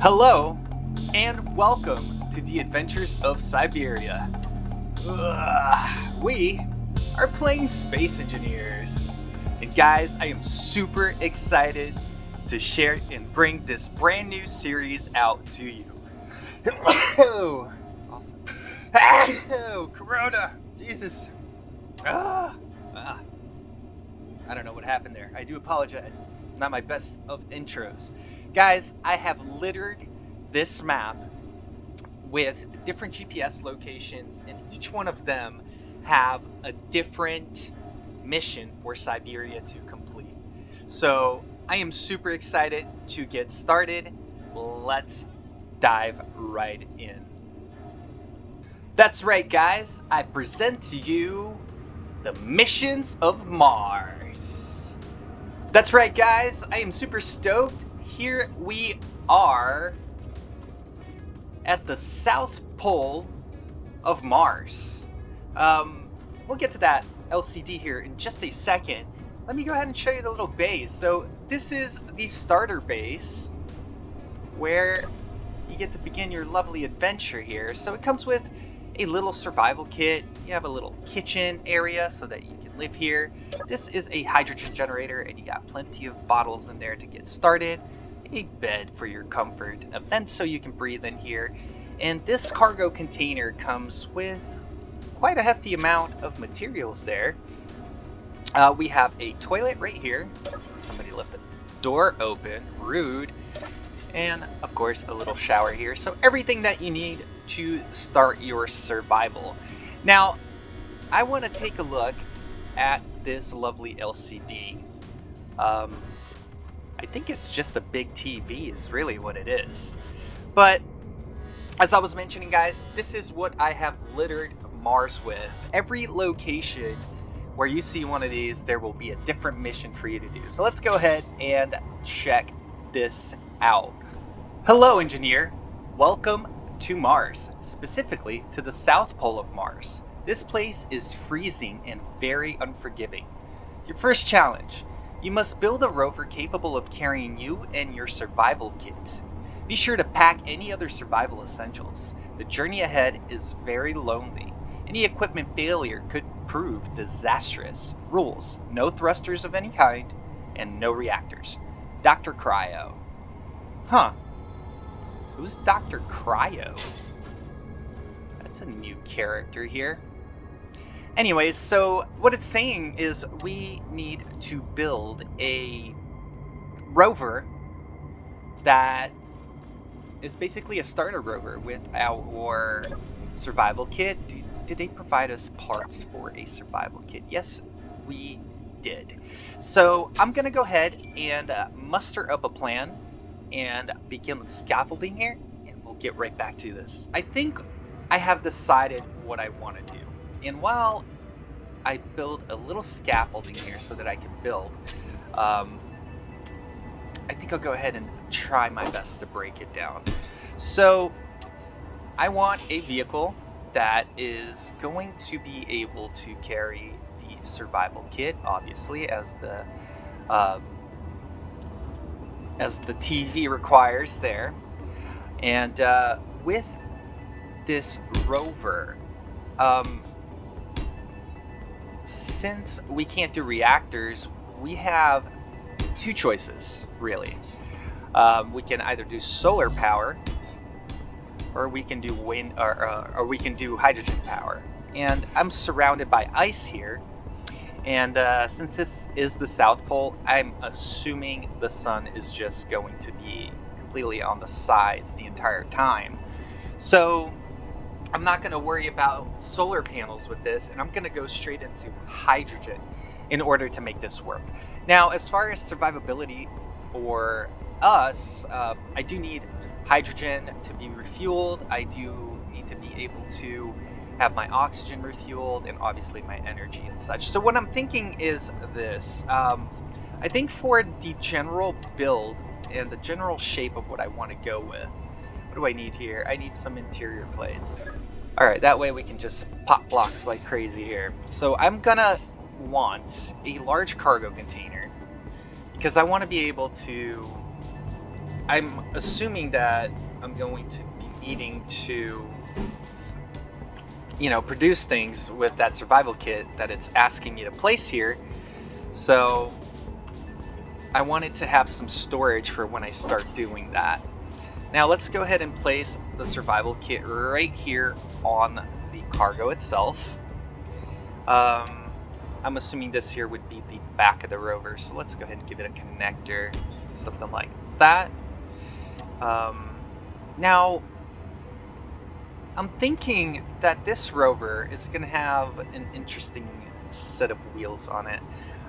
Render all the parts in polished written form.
Hello, and welcome to the Adventures of Syberiah. We are playing Space Engineers. And guys, I am super excited to share and bring this brand new series out to you. Oh, awesome. Oh, Corona! Jesus. I don't know what happened there. I do apologize. Not my best of intros. Guys, I have littered this map with different GPS locations, and each one of them have a different mission for Siberia to complete. So I am super excited to get started. Let's dive right in. That's right, guys. I present to you the missions of Mars. That's right, guys. I am super stoked. Here we are at the South Pole of Mars. We'll get to that LCD here in just a second. Let me go ahead and show you the little base. So this is the starter base where you get to begin your lovely adventure here. So it comes with a little survival kit. You have a little kitchen area so that you can live here. This is a hydrogen generator, and you got plenty of bottles in there to get started. A bed for your comfort, a vent so you can breathe in here, and this cargo container comes with quite a hefty amount of materials there. We have a toilet right here. Somebody left the door open, rude. And of course a little shower here. So everything that you need to start your survival. Now, I want to take a look at this lovely LCD. I think it's just a big TV is really what it is. But as I was mentioning, guys, this is what I have littered Mars with. Every location where you see one of these, there will be a different mission for you to do. So let's go ahead and check this out. Hello, engineer. Welcome to Mars, specifically to the South Pole of Mars. This place is freezing and very unforgiving. Your first challenge: you must build a rover capable of carrying you and your survival kit. Be sure to pack any other survival essentials. The journey ahead is very lonely. Any equipment failure could prove disastrous. Rules: no thrusters of any kind, and no reactors. Dr. Cryo. Huh. Who's Dr. Cryo? That's a new character here. Anyways, so what it's saying is we need to build a rover that is basically a starter rover with our survival kit. Did they provide us parts for a survival kit? Yes, we did. So I'm going to go ahead and muster up a plan and begin the scaffolding here, and we'll get right back to this. I think I have decided what I want to do. And while I build a little scaffolding here so that I can build, I think I'll go ahead and try my best to break it down. So I want a vehicle that is going to be able to carry the survival kit, obviously, as the TV requires there. And with this rover, since we can't do reactors, we have two choices, really. We can either do solar power, or we can do wind, or we can do hydrogen power. And I'm surrounded by ice here, and since this is the South Pole, I'm assuming the sun is just going to be completely on the sides the entire time. So I'm not going to worry about solar panels with this, and I'm going to go straight into hydrogen in order to make this work. Now, as far as survivability for us, I do need hydrogen to be refueled. I do need to be able to have my oxygen refueled, and obviously my energy and such. So what I'm thinking is this. I think for the general build and the general shape of what I want to go with, what do I need here? I need some interior plates. Alright, that way we can just pop blocks like crazy here. So I'm gonna want a large cargo container because I want to be able to I'm assuming that I'm going to be needing to, produce things with that survival kit that it's asking me to place here. So I wanted to have some storage for when I start doing that. Now let's go ahead and place the survival kit right here on the cargo itself. I'm assuming this here would be the back of the rover, so let's go ahead and give it a connector, something like that. Now, I'm thinking that this rover is going to have an interesting set of wheels on it.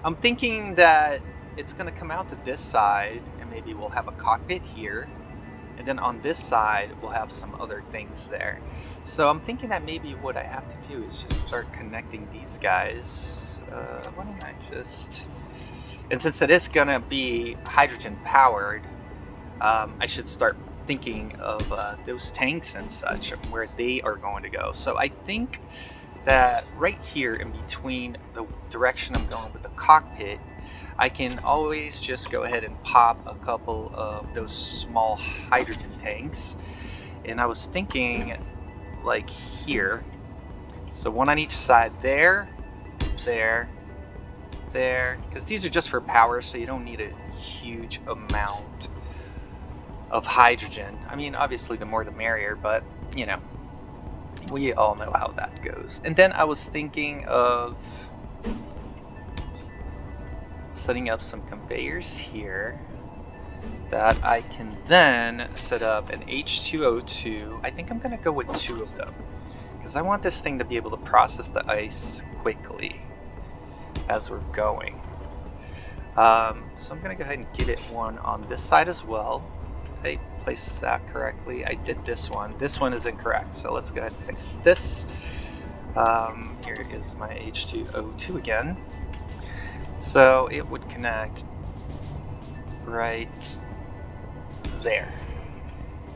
I'm thinking that it's going to come out to this side, and maybe we'll have a cockpit here. And then on this side, we'll have some other things there. So I'm thinking that maybe what I have to do is just start connecting these guys. Why don't I just... And since it is going to be hydrogen powered, I should start thinking of those tanks and such, where they are going to go. So I think that right here in between the direction I'm going with the cockpit, I can always just go ahead and pop a couple of those small hydrogen tanks. And I was thinking like here. So one on each side there, there, there. Because these are just for power, so you don't need a huge amount of hydrogen. I mean, obviously the more the merrier, but we all know how that goes. And then I was thinking of setting up some conveyors here that I can then set up an H2O2. I think I'm going to go with 2 of them because I want this thing to be able to process the ice quickly as we're going. So I'm going to go ahead and give it one on this side as well. Did I place that correctly? I did this one. This one is incorrect, so let's go ahead and fix this. Here is my H2O2 again. So it would connect right there.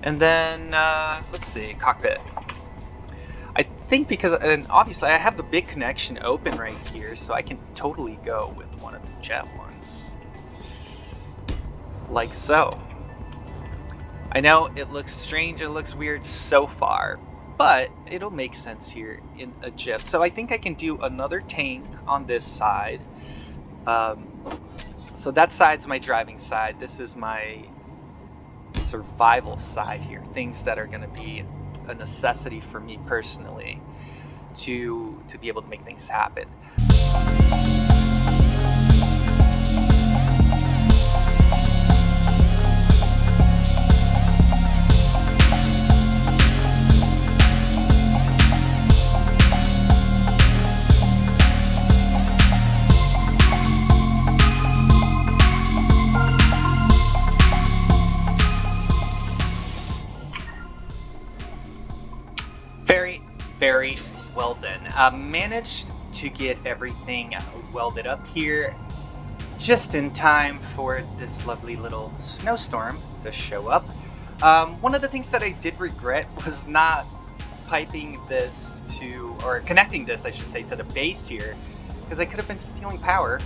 And then, let's see, cockpit. I think because, and obviously I have the big connection open right here, so I can totally go with one of the jet ones. Like so. I know it looks strange, it looks weird so far, but it'll make sense here in a jet. So I think I can do another tank on this side. So that side's my driving side. This is my survival side here. Things that are going to be a necessity for me personally to be able to make things happen. Very well done. Managed to get everything welded up here just in time for this lovely little snowstorm to show up. One of the things that I did regret was not piping this to, or connecting this, I should say, to the base here, because I could have been stealing power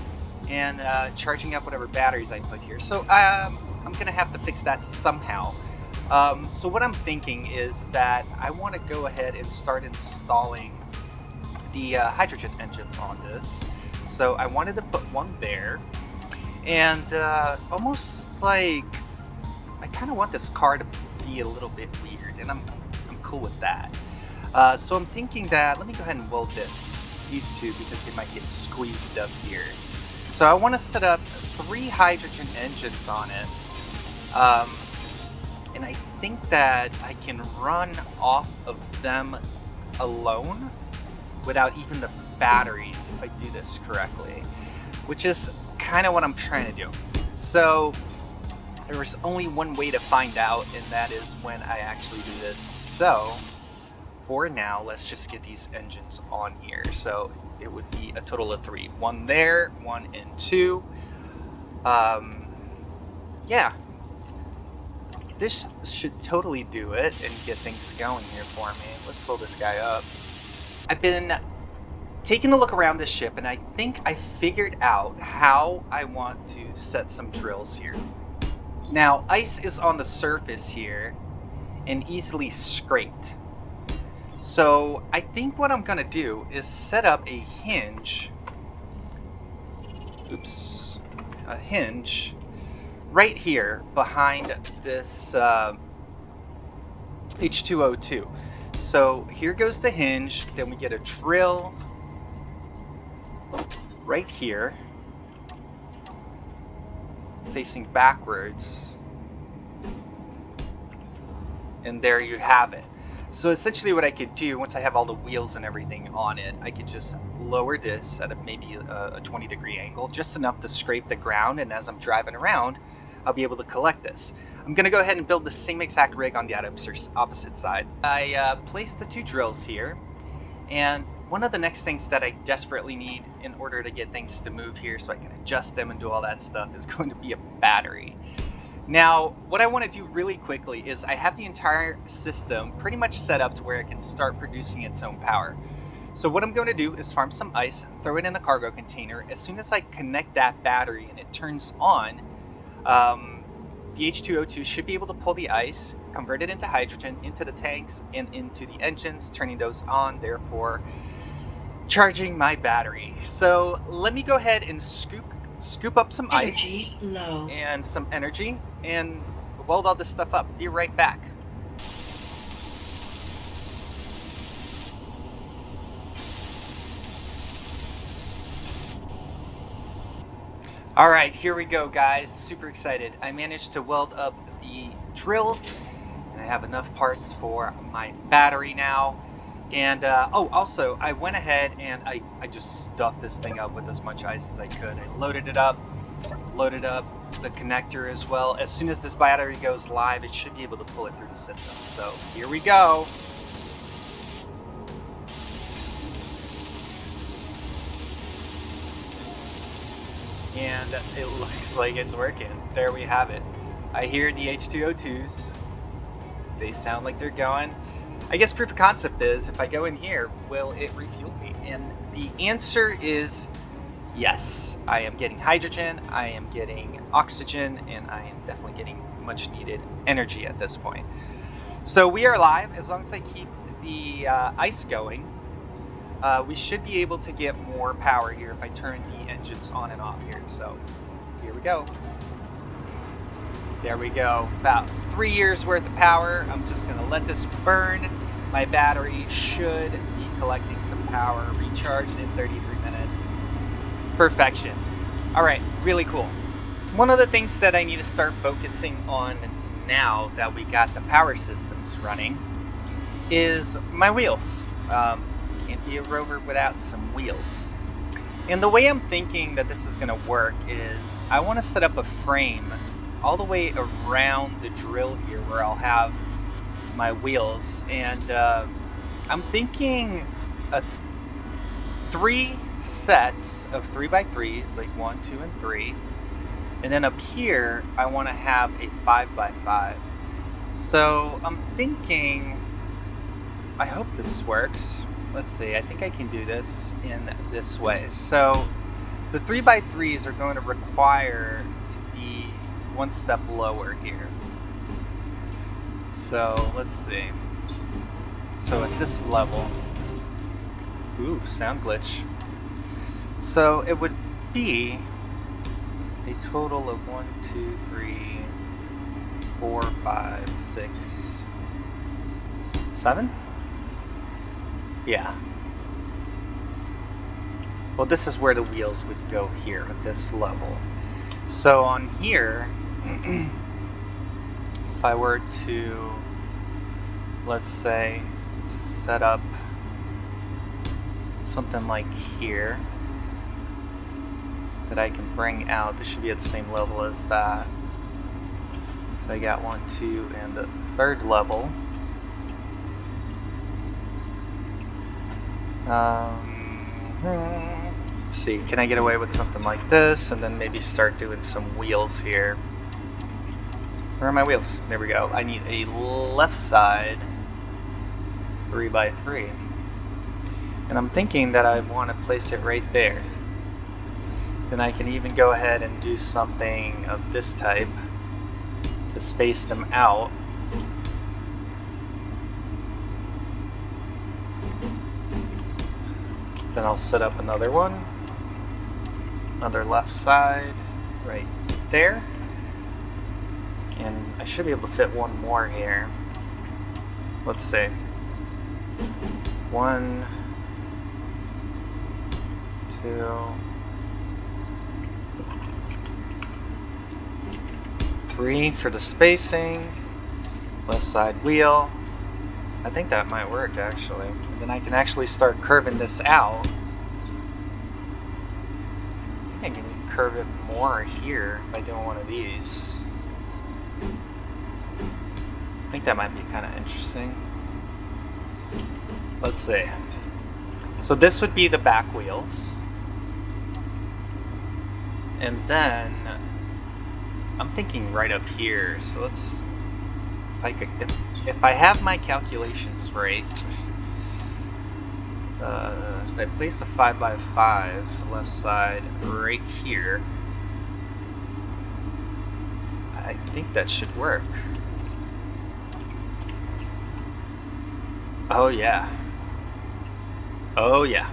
and charging up whatever batteries I put here. So I'm gonna have to fix that somehow. So what I'm thinking is that I want to go ahead and start installing the hydrogen engines on this. So I wanted to put one there, and almost like I kind of want this car to be a little bit weird, and I'm cool with that. So I'm thinking that let me go ahead and weld these two because they might get squeezed up here. So I want to set up 3 hydrogen engines on it. And I think that I can run off of them alone without even the batteries if I do this correctly, which is kind of what I'm trying to do. So there's only one way to find out, and that is when I actually do this. So for now, let's just get these engines on here. So it would be a total of 3. 1 there, 1 and 2. Yeah. This should totally do it and get things going here for me. Let's pull this guy up. I've been taking a look around this ship, and I think I figured out how I want to set some drills here. Now, ice is on the surface here and easily scraped. So I think what I'm gonna do is set up a hinge, a hinge right here behind this H2O2. So here goes the hinge, then we get a drill right here, facing backwards, and there you have it. So essentially what I could do, once I have all the wheels and everything on it, I could just lower this at maybe a 20-degree angle, just enough to scrape the ground, and as I'm driving around, I'll be able to collect this. I'm going to go ahead and build the same exact rig on the opposite side. I placed the 2 drills here, and one of the next things that I desperately need in order to get things to move here so I can adjust them and do all that stuff is going to be a battery. Now, what I want to do really quickly is I have the entire system pretty much set up to where it can start producing its own power. So what I'm going to do is farm some ice, throw it in the cargo container. As soon as I connect that battery and it turns on, the H2O2 should be able to pull the ice, convert it into hydrogen, into the tanks, and into the engines, turning those on, therefore charging my battery. So let me go ahead and scoop up some Energy ice low. and some energy and weld all this stuff up. Be right back. All right, here we go, guys. Super excited. I managed to weld up the drills, and I have enough parts for my battery now. And oh, also, I went ahead and I just stuffed this thing up with as much ice as I could. I loaded up the connector as well. As soon as this battery goes live, it should be able to pull it through the system. So here we go. And it looks like it's working. There we have it. I hear the H2O2s. They sound like they're going. I guess proof of concept is, if I go in here, will it refuel me? And the answer is yes. I am getting hydrogen, I am getting oxygen, and I am definitely getting much needed energy at this point. So we are live. As long as I keep the ice going, we should be able to get more power here if I turn the engines on and off here. So here we go. There we go. About 3 years worth of power. I'm just going to let this burn. My battery should be collecting some power, recharged in 33 minutes. Perfection. All right, really cool. One of the things that I need to start focusing on now that we got the power systems running is my wheels. Can't be a rover without some wheels. And the way I'm thinking that this is going to work is I want to set up a frame all the way around the drill here where I'll have my wheels, and I'm thinking 3 sets of 3x3s, like 1, 2, and 3, and then up here I want to have a 5x5. So I'm thinking, I hope this works. Let's see, I think I can do this in this way. So the 3x3s are going to require to be 1 step lower here. So let's see. So at this level, ooh, sound glitch. So it would be a total of 1, 2, 3, 4, 5, 6, 7? Yeah. Well, this is where the wheels would go here at this level. So on here, if I were to, let's say, set up something like here that I can bring out, this should be at the same level as that. So I got 1, 2, and the 3rd level. Let's see, can I get away with something like this and then maybe start doing some wheels here? Where are my wheels? There we go. I need a left side 3x3, and I'm thinking that I want to place it right there. Then I can even go ahead and do something of this type to space them out. Then I'll set up another one, another left side right there, and I should be able to fit one more here. Let's see, 1, 2, 3 for the spacing, left side wheel. I think that might work actually. And then I can actually start curving this out. I think I can curve it more here by doing one of these. I think that might be kind of interesting. Let's see. So this would be the back wheels. And then I'm thinking right up here. So let's, if I have my calculations right, if I place a 5x5 left side right here, I think that should work. Oh yeah. Oh yeah.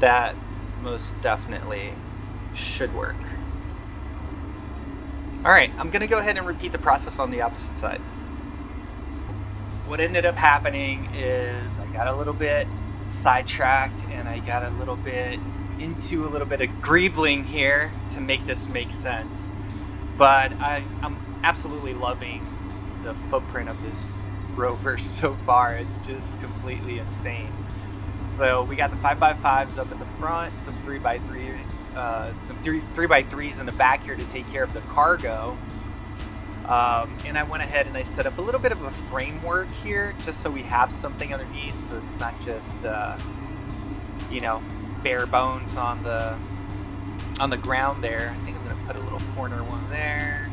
That most definitely should work. Alright, I'm gonna go ahead and repeat the process on the opposite side. What ended up happening is I got a little bit sidetracked and I got a little bit into a little bit of greebling here to make this make sense. But I'm absolutely loving the footprint of this Rover so far. It's just completely insane. So we got the 5x5s up in the front, some 3x3, some 3x3s in the back here to take care of the cargo. And I went ahead and I set up a little bit of a framework here just so we have something underneath, so it's not just you know, bare bones on the ground there. I think I'm gonna put a little corner one there,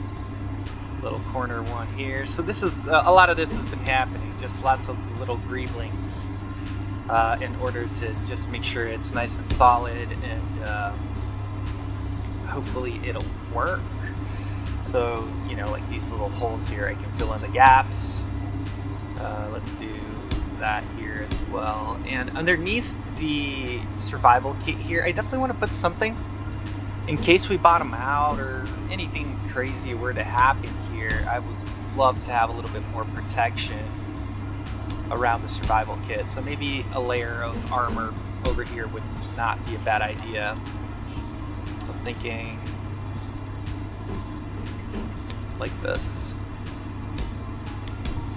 little corner one here. So this is a lot of this has been happening, just lots of little greeblings in order to just make sure it's nice and solid, and hopefully it'll work. So, you know, like these little holes here, I can fill in the gaps. Let's do that here as well. And underneath the survival kit here, I definitely want to put something in case we bottom out or anything crazy were to happen here. I would love to have a little bit more protection around the survival kit. So maybe a layer of armor over here would not be a bad idea. So I'm thinking like this.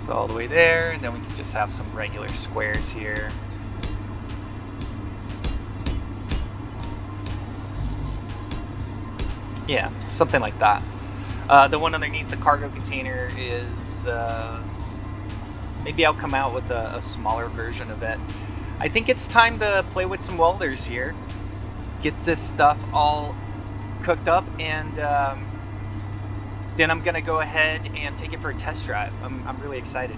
So all the way there, and then we can just have some regular squares here. Yeah, something like that. The one underneath the cargo container is, maybe I'll come out with a smaller version of it. I think it's time to play with some welders here. Get this stuff all cooked up, and then I'm gonna go ahead and take it for a test drive. I'm really excited.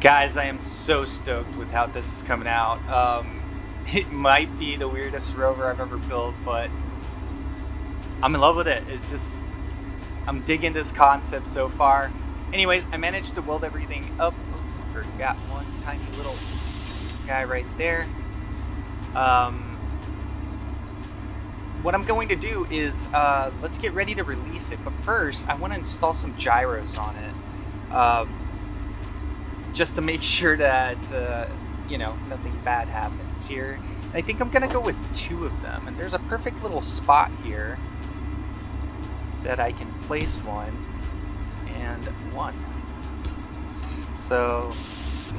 Guys, I am so stoked with how this is coming out. It might be the weirdest Rover I've ever built, but I'm in love with it. It's just, I'm digging this concept so far. Anyways, I managed to weld everything up. Oops, I forgot one tiny little guy right there. What I'm going to do is, let's get ready to release it, but first, I want to install some gyros on it. Just to make sure that, you know, nothing bad happens here. And I think I'm gonna go with 2 of them, and there's a perfect little spot here that I can place one and one. So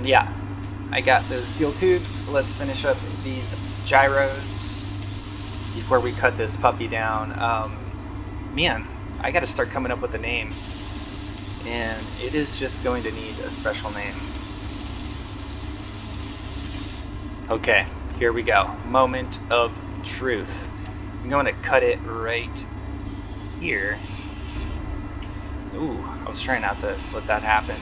yeah, I got those fuel tubes. Let's finish up these gyros before we cut this puppy down. Man, I gotta start coming up with a name. and it is just going to need a special name. Okay, here we go. Moment of truth. I'm going to cut it right here. Ooh, I was trying not to let that happen.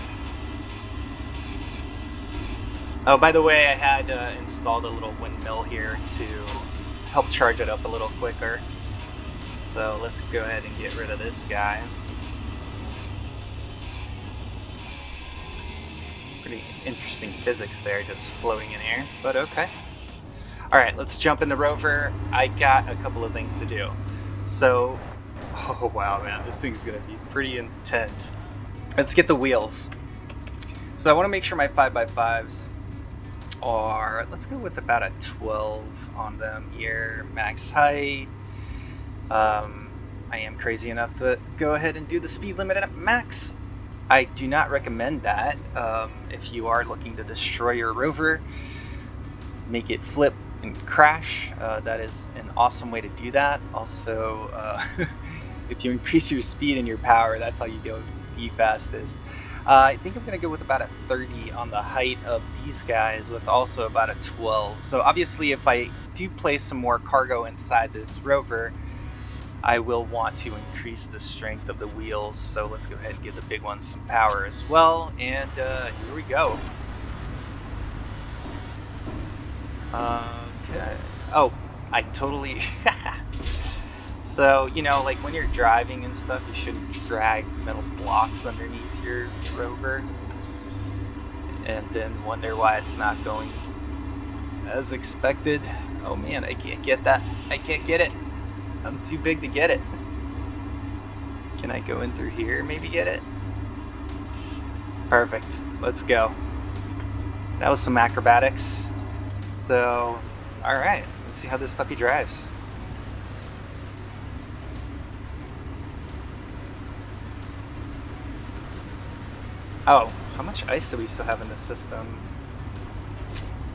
Oh, by the way, I had installed a little windmill here to help charge it up a little quicker. So let's go ahead and get rid of this guy. Pretty interesting physics there, just floating in air, but okay. Alright, let's jump in the rover. I got a couple of things to do. So, oh wow, man, this thing's gonna be pretty intense. Let's get the wheels. So I want to make sure my 5x5s are, let's go with about a 12 on them here, max height. I am crazy enough to go ahead and do the speed limit at max. I do not recommend that. If you are looking to destroy your rover, make it flip and crash, that is an awesome way to do that. Also, if you increase your speed and your power, that's how you go the fastest. I think I'm going to go with about a 30 on the height of these guys, with also about a 12. So obviously if I do place some more cargo inside this rover, I will want to increase the strength of the wheels. So let's go ahead and give the big ones some power as well. And here we go. Okay. Oh, I totally... So, you know, like when you're driving and stuff, you shouldn't drag metal blocks underneath your rover and then wonder why it's not going as expected. Oh man, I can't get that. I can't get it. I'm too big to get it. Can I go in through here, maybe get it? Perfect. Let's go. That was some acrobatics. So, alright, let's see how this puppy drives. Oh, how much ice do we still have in the system?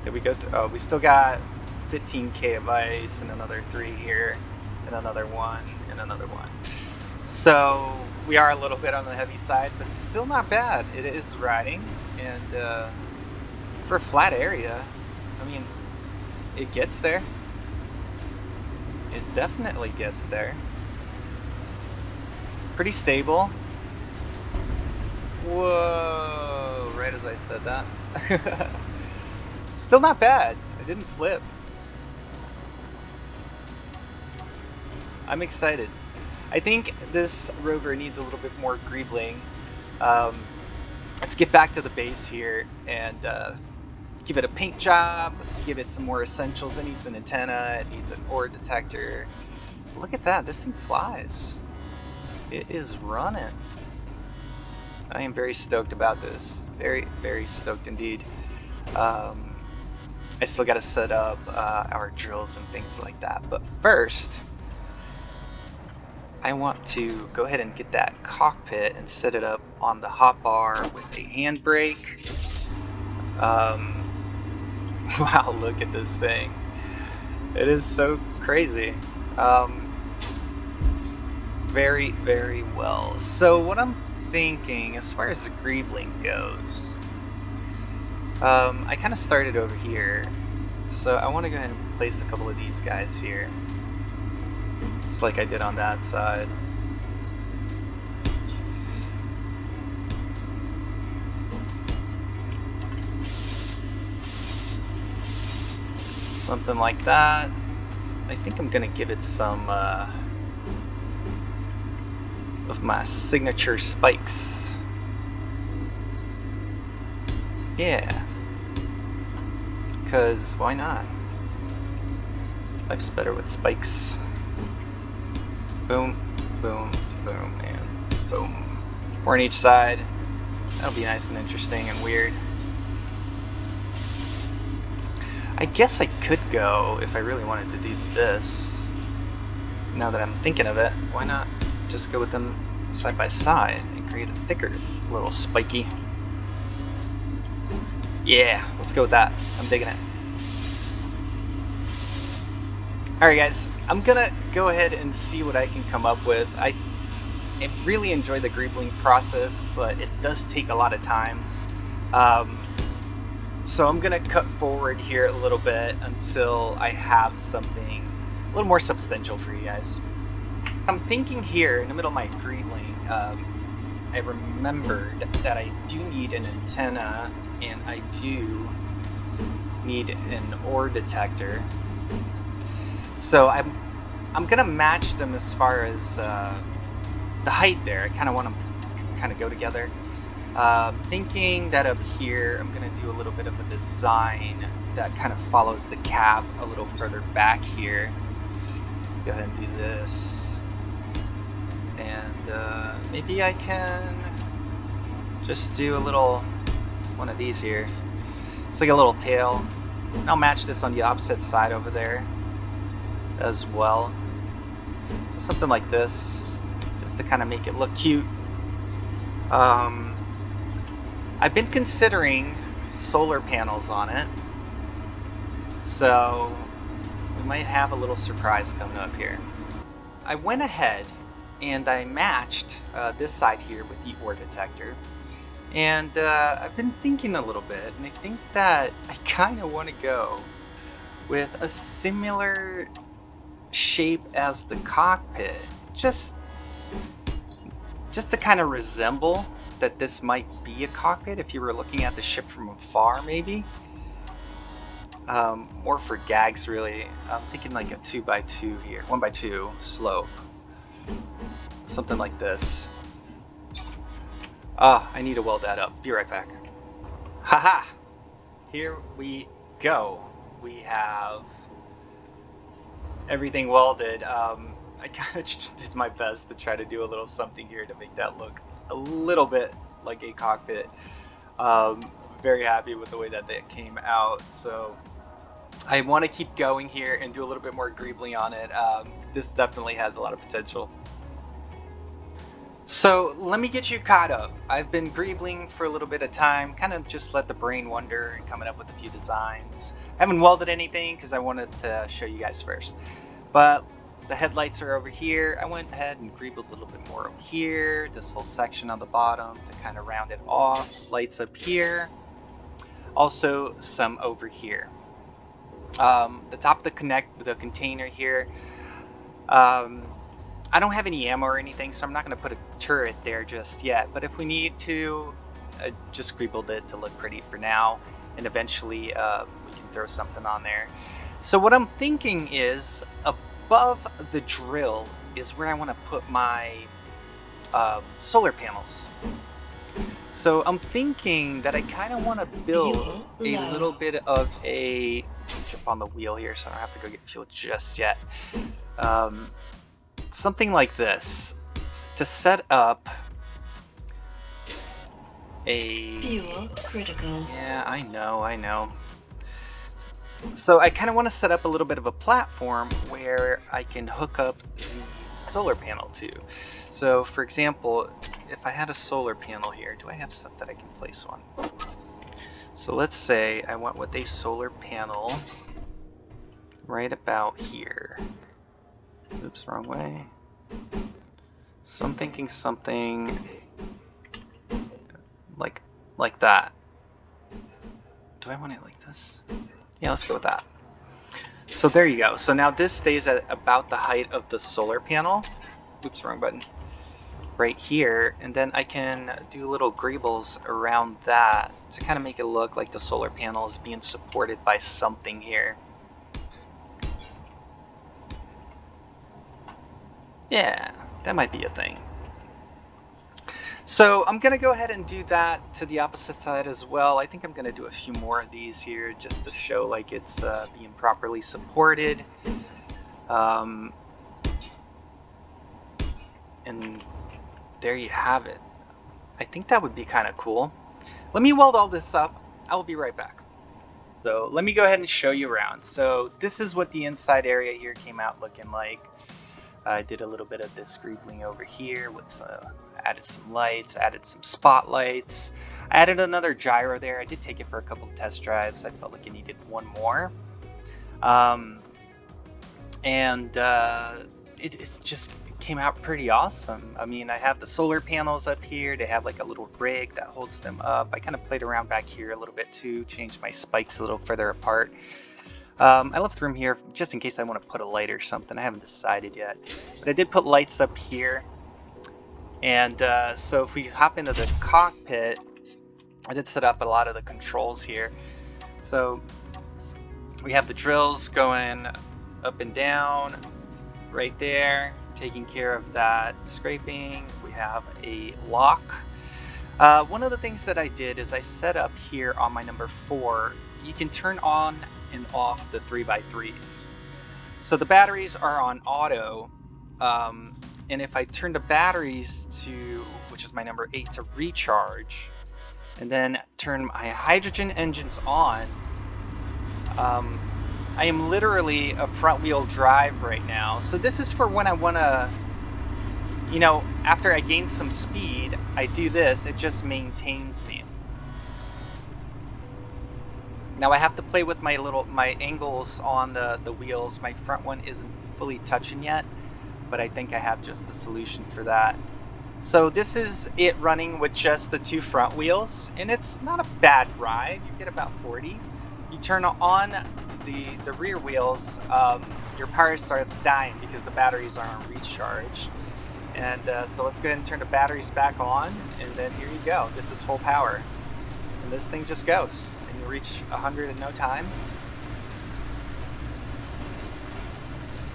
Did we go to, oh, we still got 15k of ice, and another 3 here, and another 1, and another 1. So, we are a little bit on the heavy side, but still not bad. It is riding, and for a flat area, I mean, it gets there. It definitely gets there. Pretty stable. Whoa, right as I said that. Still not bad. I didn't flip. I'm excited. I think this rover needs a little bit more greebling. Let's get back to the base here and give it a paint job, give it some more essentials. It needs an antenna, it needs an ore detector. Look at that, this thing flies. It is running. I am very stoked about this. Very, very stoked indeed. I still got to set up our drills and things like that. But first, I want to go ahead and get that cockpit and set it up on the hotbar with a handbrake. Wow, look at this thing. It is so crazy. Very, very well. So what I'm thinking, as far as the greebling goes, I kind of started over here, so I want to go ahead and place a couple of these guys here, just like I did on that side. Something like that. I think I'm gonna give it some of my signature spikes. Yeah, because why not? Life's better with spikes. Boom, boom, boom, and boom. 4 on each side. That'll be nice and interesting and weird. I guess I could go, if I really wanted to do this, now that I'm thinking of it, why not just go with them side by side and create a thicker little spiky. Yeah, let's go with that. I'm digging it. Alright guys, I'm gonna go ahead and see what I can come up with. I I really enjoy the greebling process, but it does take a lot of time. So I'm gonna cut forward here a little bit until I have something a little more substantial for you guys. I'm thinking here in the middle of my greebling, I remembered that I do need an antenna, and I do need an ore detector. So I'm gonna match them as far as the height there. I kind of want them to kind of go together. Thinking that up here, I'm gonna do a little bit of a design that kind of follows the cab a little further back here. Let's go ahead and do this. And maybe I can just do a little one of these here. It's like a little tail. And I'll match this on the opposite side over there as well. So something like this, just to kind of make it look cute. I've been considering solar panels on it, so we might have a little surprise coming up here. I went ahead and I matched this side here with the ore detector, and I've been thinking a little bit, and I think that I kind of want to go with a similar shape as the cockpit, just to kind of resemble that this might be a cockpit if you were looking at the ship from afar, maybe. More for gags, really. I'm thinking like a 2x2 here, 1x2 slope, something like this. I need to weld that up. Be right back. Haha! Here we go. We have everything welded. I kind of just did my best to try to do a little something here to make that look a little bit like a cockpit. Very happy with the way that came out. So I want to keep going here and do a little bit more greebling on it. This definitely has a lot of potential. So let me get you caught up. I've been greebling for a little bit of time, kind of just let the brain wander and coming up with a few designs. I haven't welded anything because I wanted to show you guys first. But the headlights are over here. I went ahead and greebled a little bit more over here. This whole section on the bottom to kind of round it off. Lights up here. Also some over here. The top of the container here. I don't have any ammo or anything, so I'm not going to put a turret there just yet. But if we need to, I just greebled it to look pretty for now. And eventually we can throw something on there. So what I'm thinking is above the drill is where I want to put my solar panels. So I'm thinking that I kind of want to build a little bit of a... jump on the wheel here so I don't have to go get fuel just yet. Something like this to set up a... Fuel critical. Yeah, I know. So I kind of want to set up a little bit of a platform where I can hook up the solar panel to. So for example, if I had a solar panel here, do I have stuff that I can place on? So let's say I went with a solar panel right about here. Oops, wrong way. So I'm thinking something like that. Do I want it like this? Yeah, let's go with that. So there you go. So now this stays at about the height of the solar panel. Oops, wrong button. Right here, and then I can do little greebles around that to kind of make it look like the solar panel is being supported by something here. Yeah, that might be a thing. So I'm gonna go ahead and do that to the opposite side as well. I think I'm gonna do a few more of these here just to show like it's being properly supported. And there you have it. I think that would be kind of cool. Let me weld all this up. I will be right back. So let me go ahead and show you around. So this is what the inside area here came out looking like. I did a little bit of this greebling over here with added some lights, added some spotlights. I added another gyro there. I did take it for a couple of test drives. I felt like it needed one more. it just came out pretty awesome. I mean, I have the solar panels up here. They have like a little rig that holds them up. I kind of played around back here a little bit too, changed my spikes a little further apart. I left room here just in case I want to put a light or something. I haven't decided yet, but I did put lights up here. And so if we hop into the cockpit, I did set up a lot of the controls here. So we have the drills going up and down right there, taking care of that scraping. We have a lock. One of the things that I did is I set up here on my number 4, you can turn on and off the 3x3s. So the batteries are on auto, and if I turn the batteries to, which is my number 8, to recharge, and then turn my hydrogen engines on, I am literally a front wheel drive right now. So this is for when I want to, you know, after I gain some speed, I do this, it just maintains me. Now I have to play with my angles on the wheels. My front one isn't fully touching yet, but I think I have just the solution for that. So this is it running with just the 2 front wheels, and it's not a bad ride. You get about 40. You turn on the rear wheels, your power starts dying because the batteries are on recharge. And so let's go ahead and turn the batteries back on, and then here you go. This is full power, and this thing just goes. And you reach 100 in no time.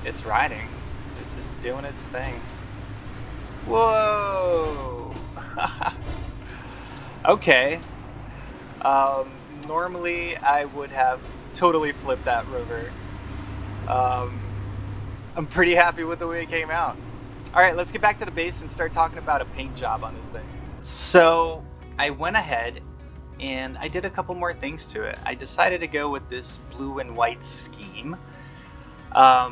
It's riding. It's just doing its thing. Whoa! Okay. Normally I would have totally flipped that Rover. I'm pretty happy with the way it came out. Alright, let's get back to the base and start talking about a paint job on this thing. So I went ahead and I did a couple more things to it. I decided to go with this blue and white scheme. I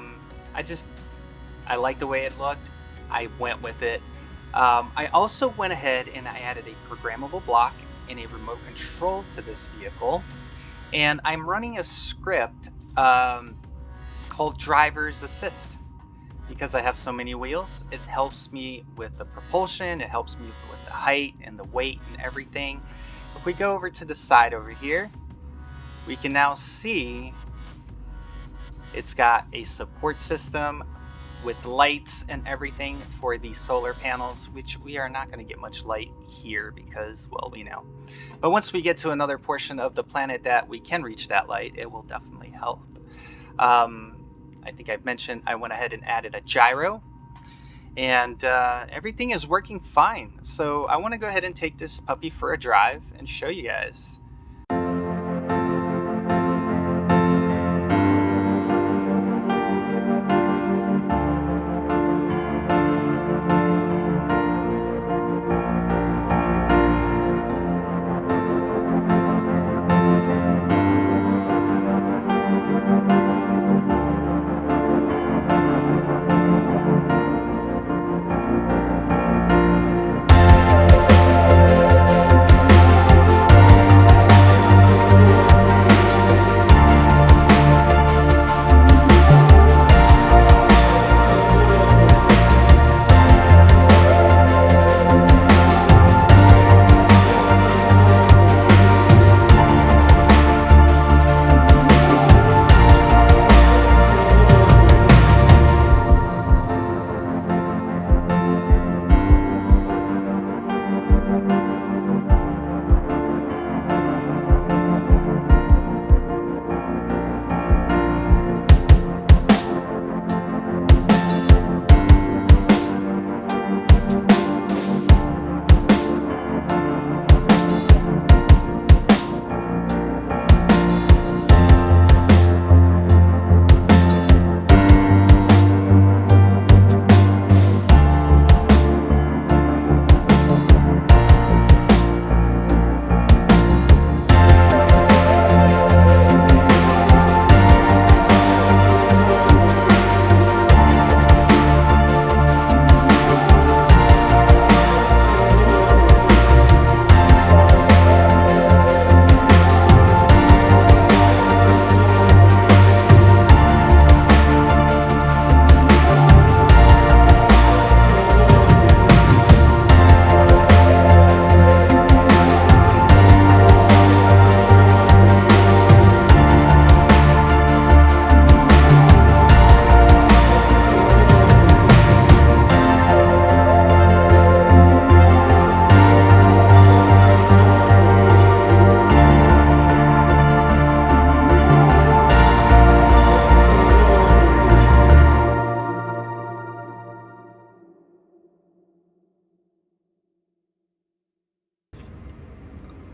liked the way it looked. I went with it. I also went ahead and I added a programmable block and a remote control to this vehicle. And I'm running a script called Driver's Assist. Because I have so many wheels, it helps me with the propulsion, it helps me with the height and the weight and everything. If we go over to the side over here, we can now see it's got a support system with lights and everything for the solar panels, which we are not going to get much light here because, well, we know. But once we get to another portion of the planet that we can reach that light, it will definitely help. I think I've mentioned I went ahead and added a gyro, and everything is working fine. So I want to go ahead and take this puppy for a drive and show you guys.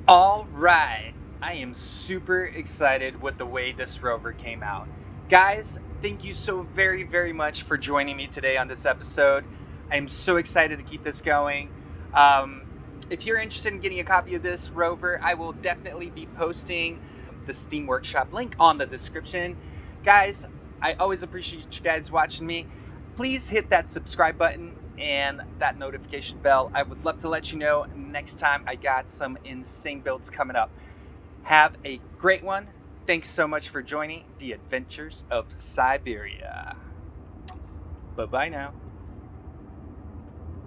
All right. I am super excited with the way this rover came out. Guys, thank you so very, very much for joining me today on this episode. I'm so excited to keep this going. Um, if you're interested in getting a copy of this rover, I will definitely be posting the Steam Workshop link on the description. Guys, I always appreciate you guys watching me. Please hit that subscribe button and that notification bell. I would love to let you know next time I got some insane builds coming up. Have a great one. Thanks so much for joining the Adventures of Syberiah. Bye-bye now.